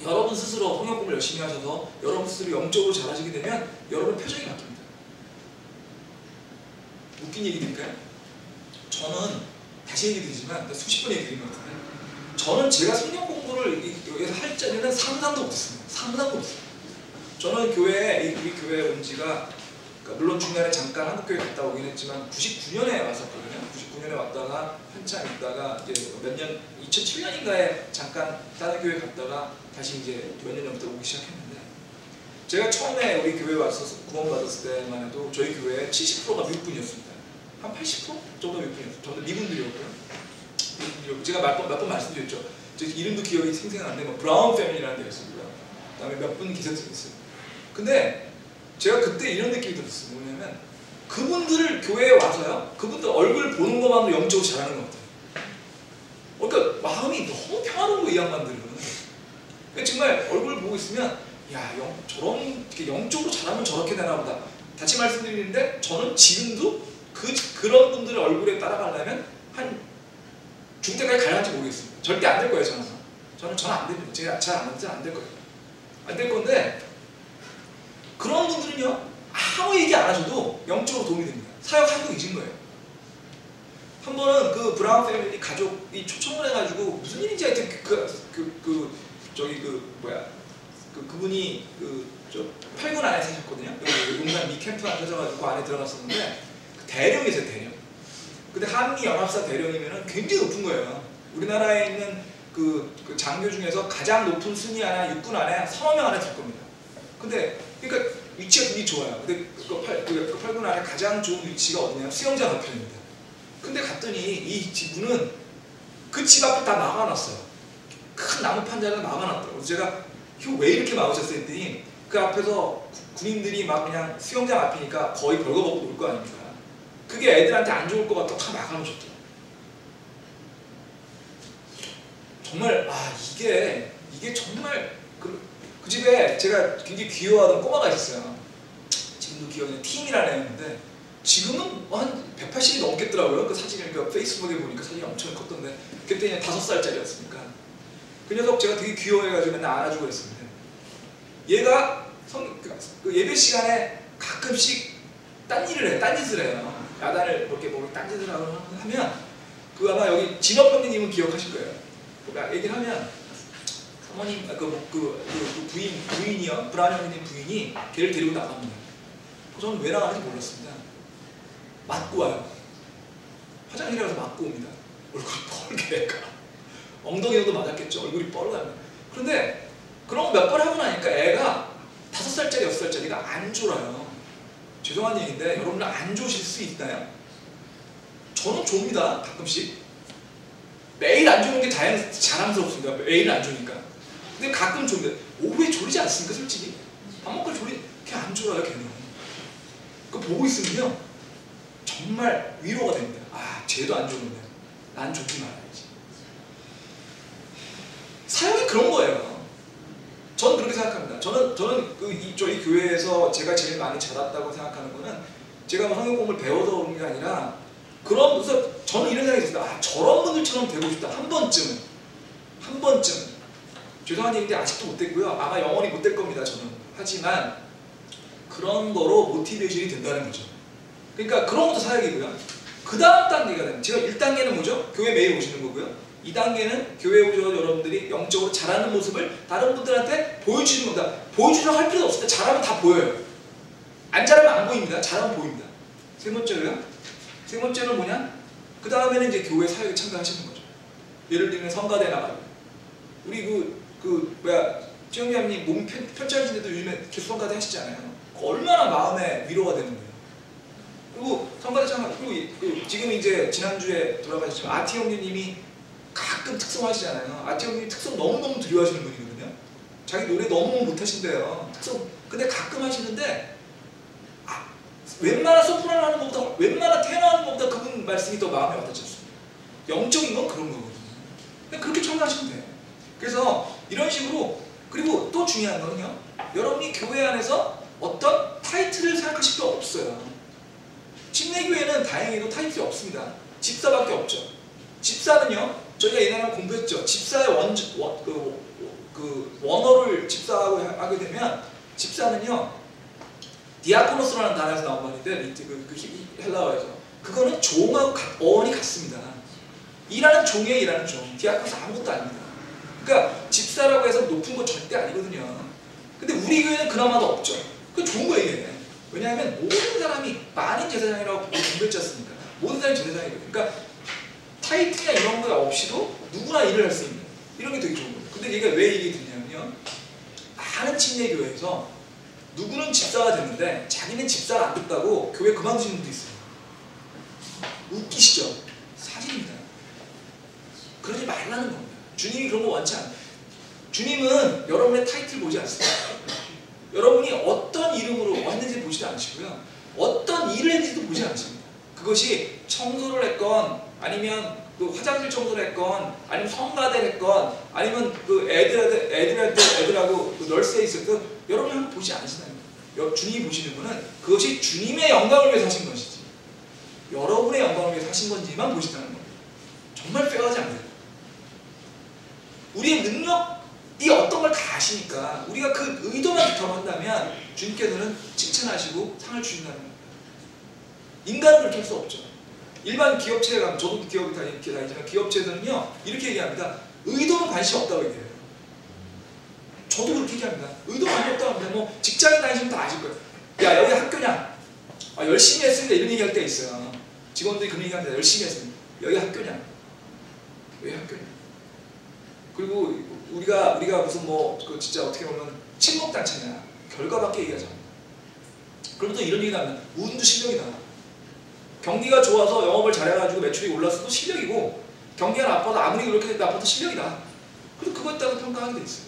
여러분 스스로 성경 공부를 열심히 하셔서 여러분 스스로 영적으로 잘하시게 되면 여러분 표정이 바뀝니다. 웃긴 얘기 드릴까요? 저는 다시 얘기 드리지만 수십 번 얘기 드린 것 같은데 저는 제가 성경 공부를 여기서 할 때는 상상도 못했습니다. 상상도 못했어요. 저는 우리 교회에 온 지가 물론 중간에 잠깐 한국교회 갔다 오긴 했지만 99년에 왔었거든요. 99년에 왔다가 한참 있다가 이제 몇 년 2007년인가에 잠깐 다른 교회 갔다가 다시 이제 몇 년 전부터 오기 시작했는데 제가 처음에 우리 교회에 와서 구원받았을 때만 해도 저희 교회에 70%가 미국분이었습니다. 한 80% 정도 미국분이었어요. 저도 미군들이었고요. 제가 몇 번 말씀드렸죠. 제 이름도 기억이 생생한데 브라운 패밀리라는 데였습니다. 그다음에 몇 분 기생들이 있어요. 근데 제가 그때 이런 느낌이 들었어요. 뭐냐면 그분들을 교회에 와서요. 그분들 얼굴 보는 것만으로 영적으로 잘하는 것 같아요. 그러니까 마음이 너무 평화로운 거예요. 이 양반들은. 그러니까 정말 얼굴을 보고 있으면 야, 저런 영적으로 잘하면 저렇게 되나 보다. 다시 말씀드리는데 저는 지금도 그런 분들의 얼굴에 따라가려면 한 죽을 때까지 가야 할지 모르겠습니다. 절대 안 될 거예요. 저는 안 됩니다. 제가 잘 안 될 거예요. 안 될 건데 그런 분들은요 아무 얘기 안 하셔도 영적으로 도움이 됩니다. 사역하고 계신 거예요. 한 번은 그 브라운 패밀리 가족이 초청을 해가지고 무슨 일인지 하여튼 그분이 저 8군 안에 사셨거든요. 여기 용산 미 캠프 안에 사셔가지고 그 안에 들어갔었는데 대령이세요. 대령. 근데 한미연합사 대령이면은 굉장히 높은 거예요. 우리나라에 있는 그 장교 중에서 가장 높은 순위 안에 육군 안에 3명 안에 들 겁니다. 근데 그러니까 위치가 굉장히 좋아요. 근데 그 8군 안에 가장 좋은 위치가 어디냐면 수영장 앞편입니다. 근데 갔더니 이 집은 그 집 앞을 다 막아놨어요. 큰 나무 판자를 막아놨더라고요. 그래서 제가 이거 왜 이렇게 막으셨어요? 했더니 그 앞에서 군인들이 막 그냥 수영장 앞이니까 거의 벌거벗고 놀 거 아닙니까? 그게 애들한테 안 좋을 것 같아서 다 막아놓으셨더라고요. 정말 이게 정말 그 집에 제가 굉장히 귀여워하던 꼬마가 있었어요. 지금도 기억나는 팀이라는 애였는데 지금은 한 180이 넘겠더라고요. 그 사진을 그 페이스북에 보니까 사진이 엄청 컸던데 그때 그냥 5살짜리였으니까 그 녀석 제가 되게 귀여워해가지고 맨날 안아주고 그랬었는데 얘가 그 예배 시간에 가끔씩 딴 짓을 해요. 야단을 이렇게 뭐 딴 짓을 하면 그 아마 여기 진업 형님은 기억하실 거예요. 얘기를 하면 사모님 그 부인이요, 브라운 형님 부인이 걔를 데리고 나갑니다. 저는 왜 나가는지 몰랐습니다. 맞고 와요. 화장실에 가서 맞고 옵니다. 얼굴이 뻘게 애가 엉덩이로도 맞았겠죠. 얼굴이 뻘가요. 그런데 그런 거 몇 번 하고 나니까 애가 5살짜리 6살짜리가 안 졸아요. 죄송한 얘기인데 여러분들 안 조실 수 있나요? 저는 좁니다. 가끔씩. 매일 안 조는 게 자랑스럽습니다. 매일 안 조니까. 근데 가끔 좁니다. 오후에 졸리지 않습니까? 솔직히. 밥 먹고 걔 안 졸아요. 걔는. 그거 보고 있으면요 정말 위로가 됩니다. 아, 쟤도 안 조는데 난 조지 말아야지. 사역이 그런 거예요. 저는 그렇게 생각합니다. 저는 저희 교회에서 제가 제일 많이 자랐다고 생각하는 거는 제가 뭐 성경 공부를 배워서 그런 게 아니라 그래서 저는 이런 생각이 있어요. 아, 저런 분들처럼 되고 싶다. 한 번쯤은 죄송한 얘기인데 아직도 못 됐고요. 아마 영원히 못 될 겁니다. 저는. 하지만 그런 거로 모티베이션이 된다는 거죠. 그러니까 그런 것도 사역이고요. 그 다음 단계가 되면 제가 1단계는 뭐죠? 교회 매일 오시는 거고요. 2단계는 교회에 오셔서 여러분들이 영적으로 잘하는 모습을 다른 분들한테 보여주는 겁니다. 보여주려고 할 필요도 없습니다. 잘하면 다 보여요. 안 잘하면 안 보입니다. 잘하면 보입니다. 세 번째는 뭐냐? 그 다음에는 이제 교회 사역에 참가하시는 거죠. 예를 들면 성가대 나가고 우리 최영기님 몸이 편찮으신데도 요즘에 계속 성가대 하시잖아요. 얼마나 마음에 위로가 되는 거예요. 그리고 성가대 참가 그리고 지금 이제 지난주에 돌아가셨지만 아티 형님이 가끔 특성하시잖아요. 아티 형님이 특성 너무너무 두려워하시는 분이거든요. 자기 노래 너무 못하신대요. 특성 근데 가끔 하시는데 웬만한 소프라노 하는 것보다 웬만한 테너 하는 것보다 그분 말씀이 더 마음에 와닿지 않습니다. 영적인 건 그런 거거든요. 그렇게 참가하시면 돼요. 그래서 이런 식으로 그리고 또 중요한 거는요. 여러분이 교회 안에서 어떤 타이틀을 생각하실 필요 없어요. 침례교회는 다행히도 타이틀이 없습니다. 집사밖에 없죠. 집사는요. 저희가 옛날에 공부했죠. 집사의 원어를 집사하고 하게 되면 집사는요. 디아코노스라는 단어에서 나온 말인데 헬라어에서 그거는 종하고 어원이 같습니다. 일하는 종이에요. 일하는 종. 디아코노스 아무것도 아닙니다. 그러니까 집사라고 해서 높은 건 절대 아니거든요. 근데 우리 교회는 그나마도 없죠. 그건 좋은 거예요. 이게. 왜냐하면 모든 사람이 만인 제사장이라고 공부했지 않습니까? 모든 사람이 제사장이거든요. 그러니까 타이틀이나 이런 거 없이도 누구나 일을 할 수 있는 이런 게 되게 좋은 거예요. 근데 얘가 왜 얘기 드리냐면요. 많은 침례교회에서 누구는 집사가 됐는데 자기는 집사가 안 됐다고 교회 그만두시는 분도 있어요. 웃기시죠? 사실입니다. 그러지 말라는 겁니다. 주님이 그런 거 원치 않아요. 주님은 여러분의 타이틀 보지 않습니다. 여러분이 어떤 이름으로 왔는지 보지도 않으시고요. 어떤 일을 했는지도 보지 않습니다. 그것이 청소를 했건 아니면 그 화장실 청소를 했건 아니면 성가대를 했건 아니면 그 애들하고 그 널스에 있었던 여러분이 한번 보지 않으시나요? 주님이 보시는 분은 그것이 주님의 영광을 위해서 하신 것이지 여러분의 영광을 위해서 하신 건지만 보신다는 겁니다. 정말 빼가지 않아요. 우리의 능력이 어떤 걸 다 아시니까 우리가 그 의도만 경험한다면 주님께서는 칭찬하시고 상을 주신다는 겁니다. 인간은 그렇게 할 수 없죠. 일반 기업체에 가면 저도 기업에 다니지만 기업체에서는요 이렇게 얘기합니다. 의도는 관심 없다고 얘기해요. 저도 그렇게 얘기합니다. 의도 관심 없다고 합니다. 뭐 직장인 다니시면 다 아실 거예요. 야 여기 학교냐? 열심히 했습니다. 이런 얘기할 때 있어요. 직원들이 그런 얘기합니다. 열심히 했습니다. 여기 학교냐? 왜 학교냐? 그리고 우리가 무슨 진짜 어떻게 보면 친목단체냐? 결과밖에 얘기하지 않아요. 그러면 또 이런 얘기가 합니다. 운도 실력이다. 경기가 좋아서 영업을 잘해가지고 매출이 올랐어도 실력이고 경기가 나빠도 아무리 그렇게 나빠도 실력이다. 그래서 그거에 따라 평가하게 돼 있어요.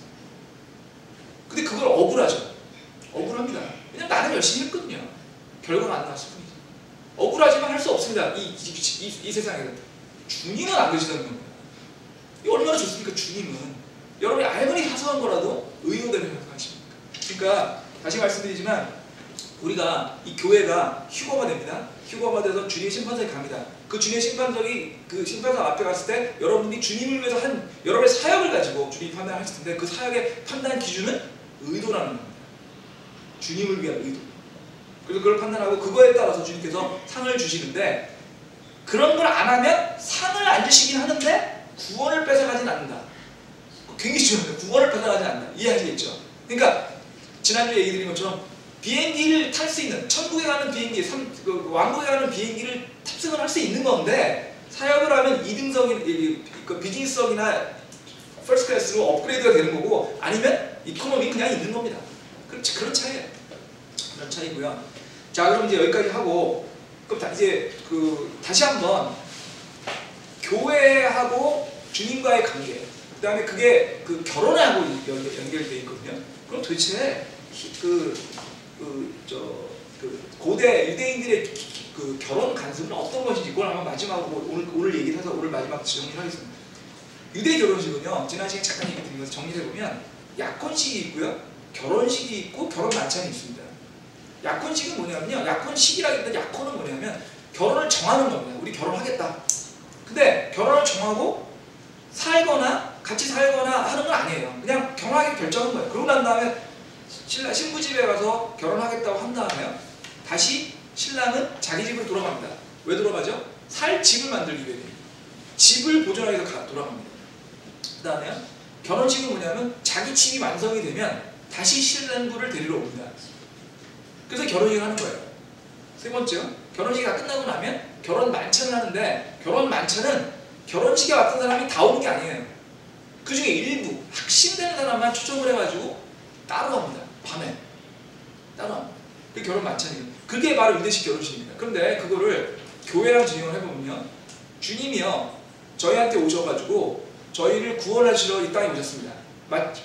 근데 그걸 억울하죠. 억울합니다. 왜냐면 나는 열심히 했거든요. 결과가 안 나왔을 뿐이죠. 억울하지만 할 수 없습니다. 이 세상에는. 주님은 안 계시다는 겁니다. 이게 얼마나 좋습니까? 주님은. 여러분이 아무리 사소한 거라도 의도대로 생각하십니까? 그러니까 다시 말씀드리지만 우리가 이 교회가 휴거가 됩니다. 휴거가 돼서 주님의 심판석에 갑니다. 그 주님의 심판석이 그 심판석 앞에 갔을 때 여러분이 주님을 위해서 한 여러분의 사역을 가지고 주님이 판단하실 텐데 그 사역의 판단 기준은 의도라는 겁니다. 주님을 위한 의도. 그래서 그걸 판단하고 그거에 따라서 주님께서 상을 주시는데 그런 걸 안 하면 상을 안 주시긴 하는데 구원을 뺏어가진 않는다. 굉장히 중요합니다. 구원을 뺏어가진 않는다. 이해하시겠죠? 그러니까 지난주에 얘기 드린 것처럼 비행기를 탈 수 있는 천국에 가는 비행기, 왕국에 가는 비행기를 탑승을 할 수 있는 건데 사역을 하면 2등석이 비즈니스석이나 퍼스트 클래스로 업그레이드가 되는 거고 아니면 이코노미 그냥 있는 겁니다. 그런 차이예요. 그런 차이고요. 자, 그럼 이제 여기까지 하고 그럼 이제 다시 한번 교회하고 주님과의 관계, 그 다음에 그게 결혼하고 연결되어 있거든요. 그럼 도대체 고대 유대인들의 결혼 관습은 어떤 것인지 그걸 한번 마지막으로 오늘 얘기를 해서 오늘 마지막 정리를 하겠습니다. 유대 결혼식은요, 지난 시간에 잠깐 얘기 드리면서 정리해보면 약혼식이 있고요, 결혼식이 있고 결혼 만찬이 있습니다. 약혼식은 뭐냐면요, 약혼식이라기보다 약혼은 뭐냐면 결혼을 정하는 겁니다. 우리 결혼하겠다. 근데 결혼을 정하고 살거나 같이 살거나 하는 건 아니에요. 그냥 결혼하기로 결정한 거예요. 그러고 난 다음에 신부 집에 가서 결혼하겠다고 한 다음에요, 다시 신랑은 자기 집으로 돌아갑니다. 왜 돌아가죠? 살 집을 만들기 위해 집을 보존하기 위해서 돌아갑니다. 그 다음에 결혼식은 뭐냐면 자기 집이 완성이 되면 다시 신랑부를 데리러 옵니다. 그래서 결혼식을 하는 거예요. 세 번째요, 결혼식이 다 끝나고 나면 결혼 만찬을 하는데 결혼 만찬은 결혼식에 왔던 사람이 다 오는 게 아니에요. 그 중에 일부 핵심되는 사람만 초청을 해가지고 따로 합니다. 밤에 따로 합니다. 그 결혼 만찬이에요. 그게 바로 유대식 결혼식입니다. 그런데 그거를 교회랑 적용을 해보면요, 주님이요 저희한테 오셔가지고 저희를 구원하시러 이 땅에 오셨습니다.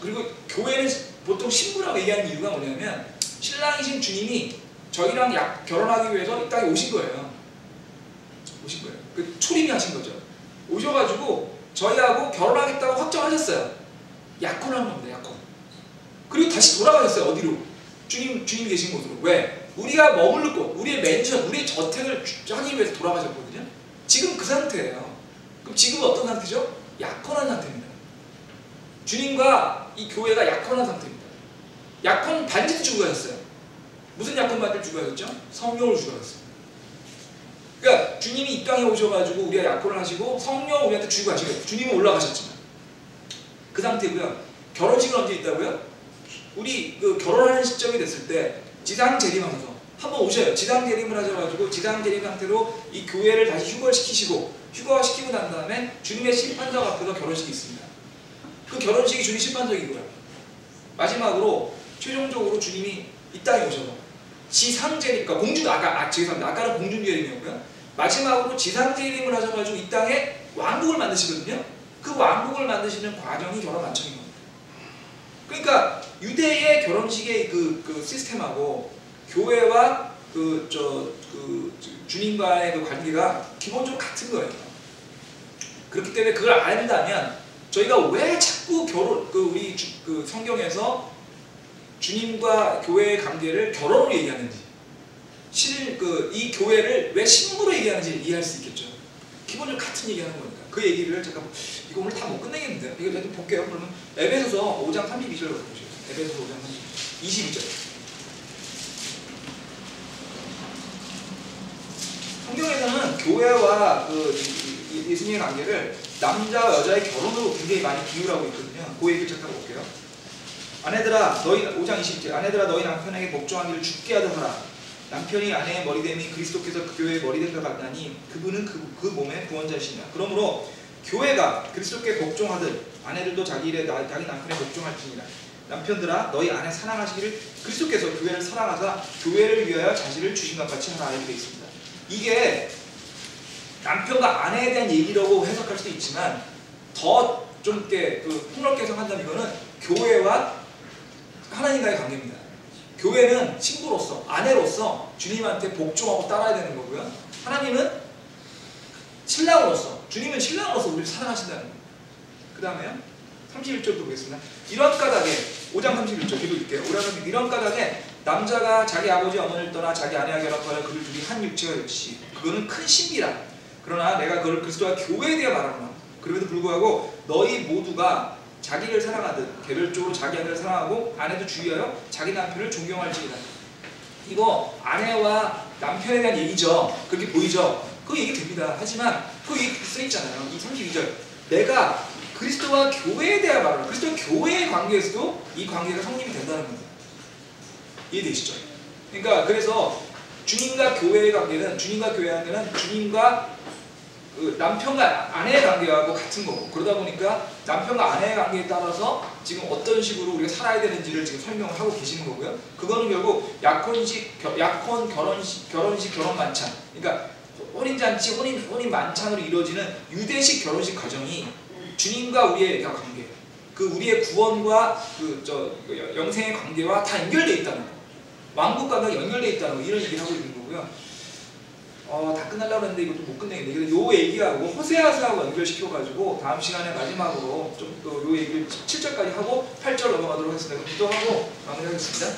그리고 교회는 보통 신부라고 얘기하는 이유가 뭐냐면 신랑이신 주님이 저희랑 결혼하기 위해서 이 땅에 오신 거예요. 오신 거예요. 그 초림이 하신 거죠. 오셔가지고 저희하고 결혼하겠다고 확정하셨어요. 약혼한 겁니다. 약혼. 그리고 다시 돌아가셨어요. 어디로? 주님이 계신 곳으로. 왜? 우리가 머무를 곳, 우리의 맨션, 우리의 저택을 하기 위해서 돌아가셨거든요. 지금 그 상태예요. 그럼 지금은 어떤 상태죠? 약혼한 상태입니다. 주님과 이 교회가 약혼한 상태입니다. 약혼 반지도 주고 가셨어요. 무슨 약혼 반지를 주고 가셨죠? 성령을 주고 가셨어요. 그러니까 주님이 이 땅에 오셔가지고 우리가 약혼을 하시고 성령을 우리한테 주고 가시고 주님은 올라가셨지만 그 상태고요. 결혼식은 언제 있다고요? 우리 결혼하는 시점이 됐을 때 지상 재림하셔서 한번 오셔요. 지상 재림을 하셔가지고 지상 재림 상태로 이 교회를 다시 휴거시키고 난 다음에 주님의 심판석 앞에서 결혼식이 있습니다. 그 결혼식이 주님 심판석이고요. 마지막으로 최종적으로 주님이 이 땅에 오셔서 지상재림, 그러니까 죄송합니다. 아까는 공중재림이었고요. 마지막으로 지상재림을 하셔가지고 이 땅에 왕국을 만드시거든요. 그 왕국을 만드시는 과정이 결혼 만찬인 겁니다. 그러니까 유대의 결혼식의 그 시스템하고 교회와 주님과의 그 관계가 기본적으로 같은 거예요. 그렇기 때문에 그걸 안다면 저희가 왜 자꾸 우리 성경에서 주님과 교회의 관계를 결혼으로 얘기하는지, 이 교회를 왜 신부로 얘기하는지 이해할 수 있겠죠. 기본적으로 같은 얘기하는 거니까. 그 얘기를 잠깐, 이거 오늘 다 못 끝내겠는데, 이거 좀 볼게요. 그러면 에베소서 5장 32절로 보시죠. 에베소서 5장 22절. 성경에서는 교회와 예수님의 관계를 남자와 여자의 결혼으로 굉장히 많이 비유하고 있거든요. 그 얘기를 잠깐 볼게요. 아내들아, 5장 20절. 아내들아, 너희 남편에게 복종하기를 죽게 하더라. 남편이 아내의 머리됨이 그리스도께서 그 교회의 머리된 것 같나니 그분은 그 몸의 구원자이시냐. 그러므로 교회가 그리스도께 복종하듯 아내들도 자기 일에 자기 남편에 복종할지니라. 남편들아, 너희 아내 사랑하시기를 그리스도께서 교회를 사랑하사 교회를 위하여 자신을 주신 것 같이 하라 이렇게 되어 있습니다. 이게 남편과 아내에 대한 얘기라고 해석할 수도 있지만 더 좀 이렇게 폭넓게 해석한다면 이거는 교회와 하나님과의 관계입니다. 교회는 신부로서, 아내로서 주님한테 복종하고 따라야 되는 거고요. 하나님은 신랑으로서, 주님은 신랑으로서 우리를 사랑하신다는 거예요. 그 다음에요, 31절도 보겠습니다. 이런 까닭에 5장 31절 읽어줄게요. 이런 까닭에 남자가 자기 아버지 어머니를 떠나 자기 아내와 결합하여 그들 둘이 한 육체가 될지 그거는 큰 신비라. 그러나 내가 그를 그리스도와 교회에 대해 말하노라. 그럼에도 불구하고 너희 모두가 자기를 사랑하듯 개별적으로 자기 아내를 사랑하고 아내도 주의하여 자기 남편을 존경할지니라. 이거 아내와 남편에 대한 얘기죠. 그렇게 보이죠. 그 얘기 됩니다. 하지만 그 얘기 써있잖아요. 이 32절 내가 그리스도와 교회에 대한 말을 그리스도와 교회의 관계에서도 이 관계가 성립이 된다는 겁니다. 이해되시죠? 그러니까 그래서 주님과 교회의 관계는 주님과 그 남편과 아내의 관계하고 같은 거고 그러다 보니까 남편과 아내의 관계에 따라서 지금 어떤 식으로 우리가 살아야 되는지를 지금 설명을 하고 계시는 거고요. 그거는 결국 약혼, 결혼식, 결혼 만찬 그러니까 혼인잔치, 혼인 만찬으로 이루어지는 유대식 결혼식 과정이 주님과 우리의 관계 그 우리의 구원과 영생의 관계와 다 연결되어 있다는 거 왕국과 연결되어 있다는 거 이런 얘기를 하고 있는 거고요. 다 끝날라고 했는데 이것도 못 끝내겠네. 요 얘기하고 호세아서하고 연결시켜가지고 다음 시간에 마지막으로 좀 또 요 얘기를 7절까지 하고 8절 넘어가도록 하겠습니다. 그럼 기도하고 마무리하겠습니다.